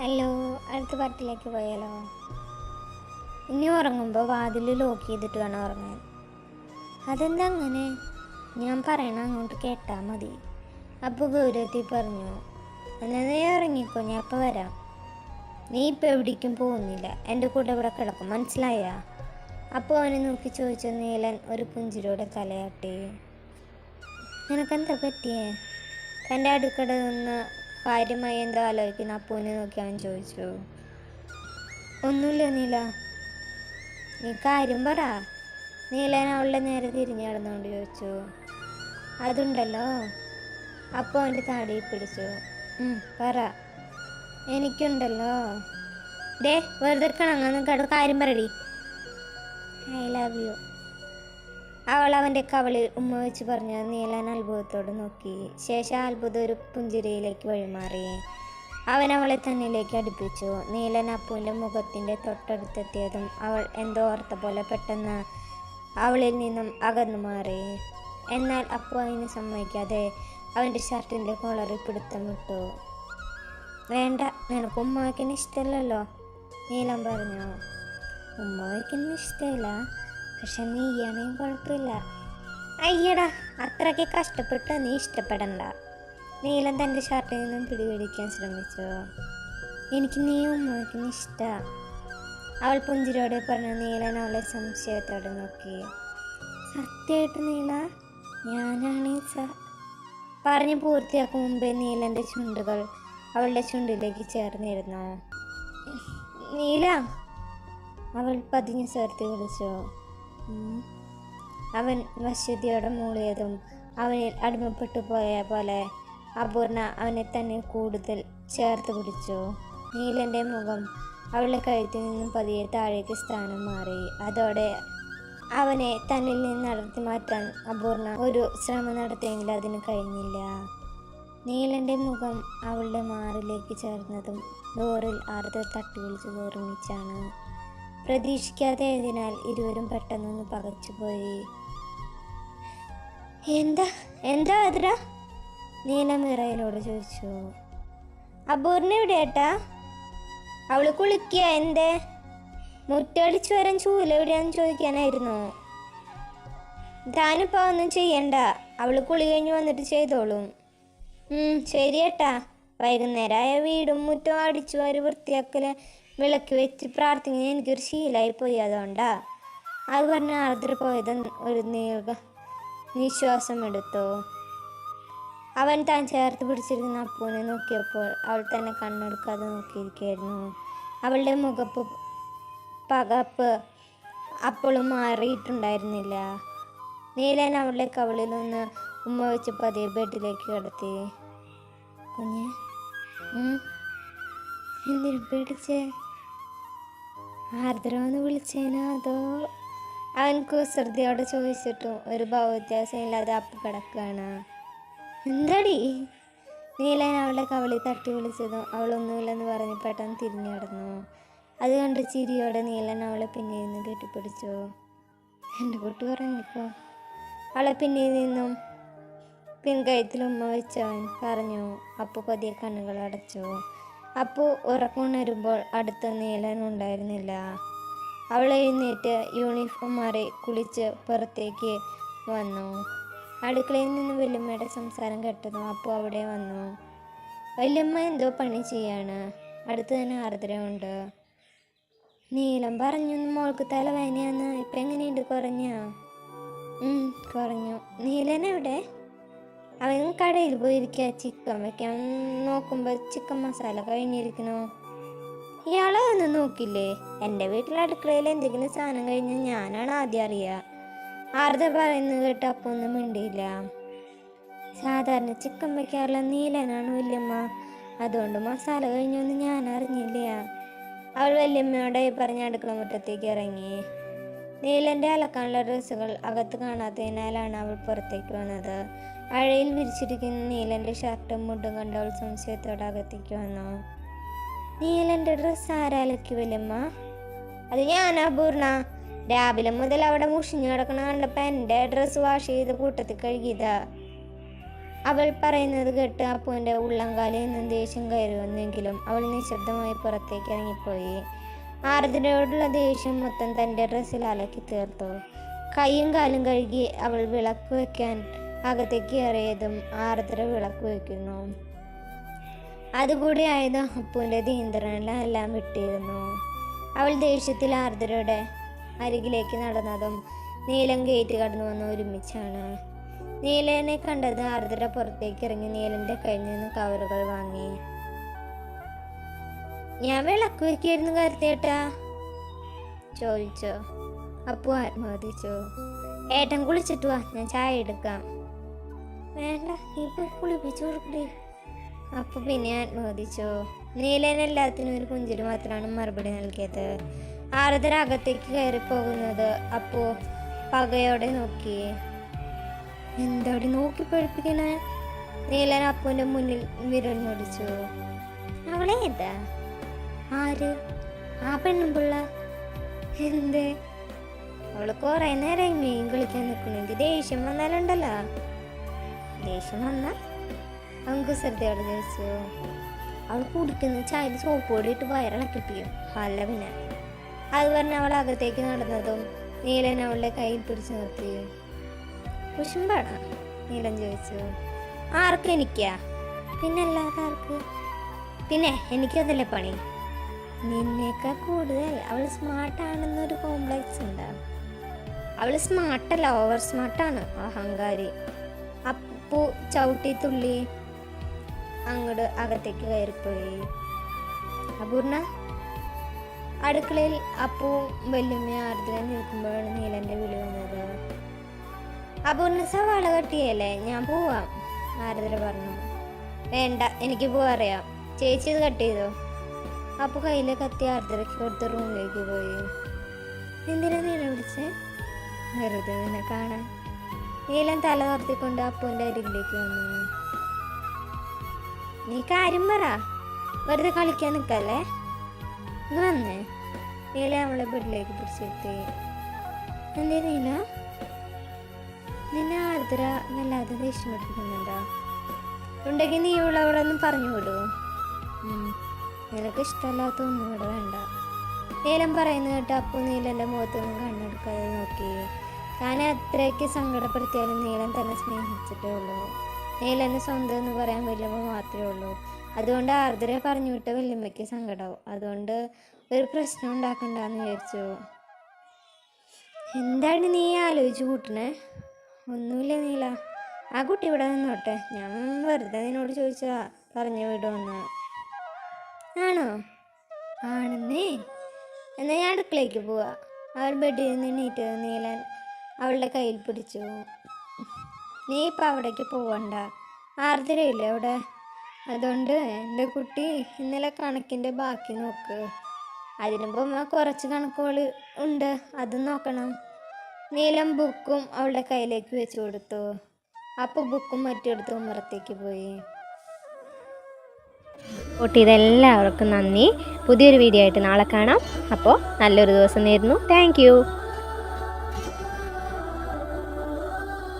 Hello, അടുത്ത പാട്ടിലേക്ക് പോയാലോ? ഇനി ഉറങ്ങുമ്പോൾ വാതിൽ ലോക്ക് ചെയ്തിട്ട് വേണം ഉറങ്ങാൻ. അതെന്താ അങ്ങനെ? ഞാൻ പറയണ അങ്ങോട്ട് കേട്ടാൽ മതി. അപ്പോൾ ഗൗരവത്തിൽ പറഞ്ഞു, എന്നാൽ നീ ഇറങ്ങിക്കോ, ഞാൻ ഇപ്പോൾ വരാം. നീ ഇപ്പോൾ എവിടേക്കും പോകുന്നില്ല, എൻ്റെ കൂടെ ഇവിടെ കിടക്കും, മനസ്സിലായ? അപ്പോൾ അവനെ നോക്കി ചോദിച്ച നീലൻ ഒരു പുഞ്ചിരിയോടെ തലയാട്ടി. നിനക്കെന്താ പറ്റിയേ? തൻ്റെ അടുക്കട നിന്ന് കാര്യമായി എന്തോ ആലോചിക്കുന്ന അപ്പൂനെ നോക്കി അവൻ ചോദിച്ചു. ഒന്നുമില്ല നീല, നീ കാര്യം പറ. നീലൻ അവളുടെ നേരെ തിരിഞ്ഞു കിടന്നുകൊണ്ട് ചോദിച്ചു. അതുണ്ടല്ലോ. അപ്പോൾ അവൻ്റെ താടിയിൽ പിടിച്ചു. പറ. എനിക്കുണ്ടല്ലോ. ഡേ, വെറുതെ കിണങ്ങാന്ന് കേട്ടോ, കാര്യം പറയടി. I love you. അവൾ അവൻ്റെ കവളിൽ ഉമ്മ വെച്ച് പറഞ്ഞു. നീലൻ അത്ഭുതത്തോടെ നോക്കി. ശേഷം അത്ഭുതം ഒരു പുഞ്ചിരിയിലേക്ക് വഴിമാറി. അവൻ അവളെ തന്നിലേക്ക് അടുപ്പിച്ചു. നീലൻ അപ്പുവിൻ്റെ മുഖത്തിൻ്റെ തൊട്ടടുത്തെത്തിയതും അവൾ എന്തോ ഓർത്ത പോലെ പെട്ടെന്ന് അവളിൽ നിന്നും അകന്നു മാറി. എന്നാൽ അപ്പു അതിന് സമ്മതിക്കാതെ അവൻ്റെ ഷർട്ടിൻ്റെ കോളറിൽ പിടുത്തം വിട്ടു. വേണ്ട, നിനക്ക് ഉമ്മ വയ്ക്കുന്ന ഇഷ്ടമല്ലല്ലോ, നീലൻ പറഞ്ഞു. ഉമ്മ വയ്ക്കുന്ന ഇഷ്ടമില്ല, പക്ഷെ നീയാണെങ്കിൽ കുഴപ്പമില്ല. അയ്യടാ, അത്രയ്ക്ക് കഷ്ടപ്പെട്ട് നീ ഇഷ്ടപ്പെടണ്ട. നീലൻ തൻ്റെ ഷർട്ടിൽ നിന്നും പിടിപിടിക്കാൻ ശ്രമിച്ചു. എനിക്ക് നീ ഉമ്മയ്ക്ക് ഇഷ്ടമാണ്, അവൾ പുഞ്ചിരിയോടെ പറഞ്ഞു. നീലൻ അവളെ സംശയത്തോടെ നോക്കി. സത്യമായിട്ട് നീല? ഞാനാണ് പറഞ്ഞ് പൂർത്തിയാക്കും മുമ്പേ നീലൻ്റെ ചുണ്ടുകൾ അവളുടെ ചുണ്ടിലേക്ക് ചേർന്നിരുന്നു. നീല, അവൾ പതിഞ്ഞ് ചേർത്ത് വിളിച്ചു. അവൻ വശ്യതയോടെ മൂളിയതും അവനിൽ അടിമപ്പെട്ടു പോയ പോലെ അപൂർണ അവനെ തന്നെ കൂടുതൽ ചേർത്ത് പിടിച്ചു. നീലൻ്റെ മുഖം അവളുടെ കഴുത്തിൽ നിന്നും പതിയെ താഴേക്ക് സ്ഥാനം മാറി. അതോടെ അവനെ തന്നിൽ നിന്ന് നടത്തി മാറ്റാൻ അപൂർണ ഒരു ശ്രമം നടത്തിയെങ്കിൽ അതിന് കഴിഞ്ഞില്ല. നീലൻ്റെ മുഖം അവളുടെ മാറിലേക്ക് ചേർന്നതും ഡോറിൽ ആർദ്ര തട്ടി വിളിച്ച് ഓർമ്മിച്ചാണ്. പ്രതീക്ഷിക്കാതെയതിനാൽ ഇരുവരും പെട്ടെന്നൊന്ന് പകച്ചുപോയി. എന്താ എന്താ അതിര? നീല മിറയിലോട് ചോദിച്ചു. അപൂർണ എവിടെയാട്ടാ? അവള് കുളിക്കുക. എന്തേ? മുറ്റടിച്ചു വരാൻ ചൂല എവിടെയാന്ന് ചോദിക്കാനായിരുന്നു. താനിപ്പോൾ ഒന്നും ചെയ്യണ്ട, അവള് കുളി കഴിഞ്ഞ് വന്നിട്ട് ചെയ്തോളും. ശരിയേട്ടാ. വൈകുന്നേരമായ വീടും മുറ്റം അടിച്ചു വാരി വൃത്തിയാക്കല് വിളക്ക് വെച്ച് പ്രാർത്ഥിക്കുന്ന എനിക്കൊരു ശീലമായി പോയി, അതുകൊണ്ടാ. അത് പറഞ്ഞ് ആർദ്ര പോയത് ഒരു നിശ്വാസം എടുത്തു. അവൻ താൻ ചേർത്ത് പിടിച്ചിരിക്കുന്ന അപ്പൂനെ നോക്കിയപ്പോൾ അവൾ തന്നെ കണ്ണെടുക്കാതെ നോക്കിയിരിക്കുകയായിരുന്നു. അവളുടെ മുഖപ്പ് പകപ്പ് അപ്പോഴും മാറിയിട്ടുണ്ടായിരുന്നില്ല. നീലൻ അവളുടെ കവളിലൊന്ന് ഉമ്മ വെച്ച് പതിയെ ബെഡിലേക്ക് കിടത്തി. കുഞ്ഞ്, എന്തിനു പേടിച്ചേ? ആർദ്ര ഒന്ന് വിളിച്ചേനോ അതോ? അവൻ കുസൃതിയോടെ ചോദിച്ചിട്ടും ഒരു ഭാവവ്യത്യാസമില്ലാതെ അപ്പ് കിടക്കുകയാണ്. എന്താടി? നീലൻ അവളുടെ കവളി തട്ടി വിളിച്ചതും അവളൊന്നുമില്ലെന്ന് പറഞ്ഞ് പെട്ടെന്ന് തിരിഞ്ഞു കിടന്നു. അത് കണ്ട് ചിരിയോടെ നീലൻ അവളെ പിന്നിൽ നിന്ന് കെട്ടിപ്പിടിച്ചു. എൻ്റെ കുട്ടി ഉറങ്ങിക്കോ, അവളെ പിന്നിൽ നിന്നും പിൻകയത്തിൽ ഉമ്മ വെച്ചവൻ പറഞ്ഞു. അപ്പു പതിയെ കണ്ണുകൾ അടച്ചു. അപ്പു ഉറക്കമുണരുമ്പോൾ അടുത്ത നീലൻ ഉണ്ടായിരുന്നില്ല. അവൾ എഴുന്നേറ്റ് യൂണിഫോം മാറി കുളിച്ച് പുറത്തേക്ക് വന്നു. അടുക്കളയിൽ നിന്ന് വല്യമ്മയുടെ സംസാരം കേട്ടതും അപ്പു അവിടെ വന്നു. വല്യമ്മ എന്തോ പണി ചെയ്യാണ്. അടുത്ത് തന്നെ ആർദ്രയുണ്ട്. നീലം പറഞ്ഞു മോൾക്ക് തലവേദനയാന്ന്. ഇപ്പം എങ്ങനെയുണ്ട്? കുറഞ്ഞോ? കുറഞ്ഞു. നീലൻ എവിടെ? അവൻ കടയിൽ പോയിരിക്കുക. ചിക്കൻ വെക്കാൻ നോക്കുമ്പോൾ ചിക്കൻ മസാല കഴിഞ്ഞിരിക്കണു. ഇയാളെ ഒന്നും നോക്കില്ലേ? എൻ്റെ വീട്ടിലെ അടുക്കളയിൽ എന്തെങ്കിലും സാധനം കഴിഞ്ഞാൽ ഞാനാണ് ആദ്യം അറിയുക. ആർദ്ര പറയുന്നത് കേട്ട് അപ്പോൾ ഒന്നും മിണ്ടിയില്ല. സാധാരണ ചിക്കൻ വെക്കാറുള്ള നീലനാണ് വല്യമ്മ, അതുകൊണ്ട് മസാല കഴിഞ്ഞൊന്നും ഞാൻ അറിഞ്ഞില്ല. അവൾ വല്യമ്മയോടെ പറഞ്ഞ് അടുക്കള മുറ്റത്തേക്ക് ഇറങ്ങി. നീലൻ്റെ അലക്കാനുള്ള ഡ്രസ്സുകൾ അകത്ത് കാണാത്തതിനാലാണ് അവൾ പുറത്തേക്ക് വന്നത്. അഴയിൽ വിരിച്ചിരിക്കുന്ന നീലൻ്റെ ഷർട്ടും മുണ്ടും കണ്ട് അവൾ സംശയത്തോടെ അകത്തേക്ക് വന്നു. നീലൻ്റെ ഡ്രസ്സ് ആരാലക്കി വല്യമ്മ? അത് ഞാനാ പൂർണ്ണ. രാവിലെ മുതൽ അവിടെ മുഷിഞ്ഞു കിടക്കണ കണ്ടപ്പോൾ എൻ്റെ ഡ്രസ്സ് വാഷ് ചെയ്ത് കൂട്ടത്തിൽ കഴുകിയതാ. അവൾ പറയുന്നത് കേട്ട് അപ്പുവിൻ്റെ ഉള്ളംകാലിൽ നിന്ന് ദേഷ്യം കയറി വന്നെങ്കിലും അവൾ നിശബ്ദമായി പുറത്തേക്ക് ഇറങ്ങിപ്പോയി. ആർദ്രയോടുള്ള ദേഷ്യം മൊത്തം തൻ്റെ ഡ്രസ്സിൽ അലക്കി തീർത്തു. കൈയും കാലും കഴുകി അവൾ വിളക്ക് വയ്ക്കാൻ അകത്തേക്ക് കയറിയതും ആർദ്ര വിളക്ക് വയ്ക്കുന്നു. അതുകൂടി ആയതും അപ്പുവിൻ്റെ നിയന്ത്രണമെല്ലാം വിട്ടിരുന്നു. അവൾ ദേഷ്യത്തിൽ ആർദ്രയുടെ അരികിലേക്ക് നടന്നതും നീലൻ ഗേറ്റ് കടന്നു വന്ന് ഒരുമിച്ചാണ്. നീലനെ കണ്ടത് ആർദ്ര പുറത്തേക്ക് ഇറങ്ങി നീലന്റെ കയ്യിൽ നിന്ന് കവറുകൾ വാങ്ങി. ഞാൻ വിളക്ക് വയ്ക്കായിരുന്നു കരുത്തേട്ടാ ചോദിച്ചോ. അപ്പു ആത്മഹതിച്ചു. ഏട്ടൻ കുളിച്ചിട്ട് വാ, ഞാൻ ചായ എടുക്കാം. വേണ്ട, നീ പോയി കുളിപ്പിച്ചു കൊടുക്കേ. അപ്പു പിന്നെ ആത്മഹതിച്ചു. നീലൻ എല്ലാത്തിനും ഒരു പുഞ്ചിരി മാത്രമാണ് മറുപടി നൽകിയത്. ആർദ്ര അകത്തേക്ക് കയറി പോകുന്നത് അപ്പു പകയോടെ നോക്കി. എന്താടി നോക്കി പഠിപ്പിക്കണേ? നീലൻ അപ്പുവിന്റെ മുന്നിൽ വിരൽ മുടിച്ചു. അവളെ ഏതാ? ആര്? ആ പെണ്ണുപിള്ള. എന്തേ? അവള് കുറെ നേരമായി മീൻ കളിക്കാൻ നിൽക്കണെങ്കിൽ ദേഷ്യം വന്നാലുണ്ടല്ലോ. ദേഷ്യം വന്നാ? അങ്കുസരത്തോട് ചോദിച്ചു. അവൾ കുടിക്കുന്ന ചായയിൽ സോപ്പ് പൊടിയിട്ട് വയറിളക്കിപ്പിക്കും. അല്ല പിന്നെ. അത് പറഞ്ഞ് അവൾ അകത്തേക്ക് നടന്നതും നീലൻ അവളുടെ കയ്യിൽ പിടിച്ചു നിർത്തി. കുശുമ്പാടാ? നീലൻ ചോദിച്ചു. ആർക്ക്? എനിക്കാ? പിന്നല്ലാതെ ആർക്ക്? പിന്നെ എനിക്കതല്ലേ പണി. നിന്നേക്കാൾ കൂടുതൽ അവൾ സ്മാർട്ടാണെന്നൊരു കോംപ്ലക്സ് ഉണ്ട്. അവൾ സ്മാർട്ടല്ല, ഓവർ സ്മാർട്ടാണ്, അഹങ്കാരി. അപ്പു ചവിട്ടി തുള്ളി അങ്ങോട്ട് അകത്തേക്ക് കയറിപ്പോയി. അപൂർണ. അടുക്കളയിൽ അപ്പുവും വല്യമ്മ ആർദ്ര നിൽക്കുമ്പോഴാണ് നീലന്റെ വിളി വന്നത്. അപൂർണ സവാള കട്ടിയല്ലേ, ഞാൻ പോവാം, ആർദ്ര പറഞ്ഞു. വേണ്ട, എനിക്ക് പോവാറിയാം, ചേച്ചി ഇത് കട്ട് ചെയ്തോ. അപ്പു കയ്യിലെ കത്തി ആർദ്രയ്ക്ക് കൊടുത്ത് റൂമിലേക്ക് പോയി. എന്തിനാ നീല വിളിച്ചേ? വെറുതെ നിന്നെ കാണാൻ. നീലൻ തല നിർത്തിക്കൊണ്ട് അപ്പുവിൻ്റെ അരികിലേക്ക് വന്നു. നീ കാര്യം പറ, വെറുതെ കളിക്കാൻ നിൽക്കല്ലേ. ഇന്ന് വന്നേ. നീല അവളെ ബെഡിലേക്ക് പിടിച്ചെത്തി. എന്തേ നീല, നിന്നെ ആർദ്ര വല്ലാതെ ദേഷ്യം എടുക്കുന്നുണ്ടോ? ഉണ്ടെങ്കിൽ നീ ഉള്ളവളൊന്നും പറഞ്ഞു വിടൂ. നിനക്ക് ഇഷ്ടമല്ലാത്ത ഒന്നും ഇവിടെ വേണ്ട. നീലം പറയുന്ന കേട്ട് അപ്പു നീലൻ്റെ മുഖത്തൊന്നും കണ്ണെടുക്കാതെ നോക്കി. താൻ അത്രയ്ക്ക് സങ്കടപ്പെടുത്തിയാലും നീലൻ തന്നെ സ്നേഹിച്ചിട്ടേ ഉള്ളൂ. നീലന് സ്വന്തം എന്ന് പറയാൻ വല്യമ്മ മാത്രമേ ഉള്ളൂ. അതുകൊണ്ട് ആർദ്രയെ പറഞ്ഞു വിട്ട വല്യമ്മയ്ക്ക് സങ്കടമാവും. അതുകൊണ്ട് ഒരു പ്രശ്നം ഉണ്ടാക്കണ്ടെന്ന് വിചാരിച്ചു. എന്താണ് നീ ആലോചിച്ച് കൂട്ടണേ? ഒന്നുമില്ല നീല, ആ കുട്ടി ഇവിടെ നിന്നോട്ടെ, ഞാൻ വെറുതെ നിന്നോട് ചോദിച്ചാ പറഞ്ഞു വിടുമെന്ന്. ആണോ? ആണെന്നേ. എന്നാൽ ഞാൻ അടുക്കളയ്ക്ക് പോവാ. അവൾ ബെഡിൽ നിന്ന് എണീറ്റ് നീലൻ അവളുടെ കയ്യിൽ പിടിച്ചു. നീ ഇപ്പം അവിടേക്ക് പോവണ്ട, ആർദ്രയില്ലേ അവിടെ. അതുകൊണ്ട് എൻ്റെ കുട്ടി ഇന്നലെ കണക്കിൻ്റെ ബാക്കി നോക്ക്. അതിനുമ്പ് കുറച്ച് കണക്കുകൾ ഉണ്ട്, അത് നോക്കണം. നീലം ബുക്കും അവളുടെ കയ്യിലേക്ക് വെച്ചു കൊടുത്തു. അപ്പോൾ ബുക്കും മറ്റെടുത്ത് ഉമ്മറത്തേക്ക് പോയി. ഇതെല്ലാവർക്കും നന്ദി. പുതിയൊരു വീഡിയോ ആയിട്ട് നാളെ കാണാം. അപ്പോൾ നല്ലൊരു ദിവസം നേരുന്നു. താങ്ക്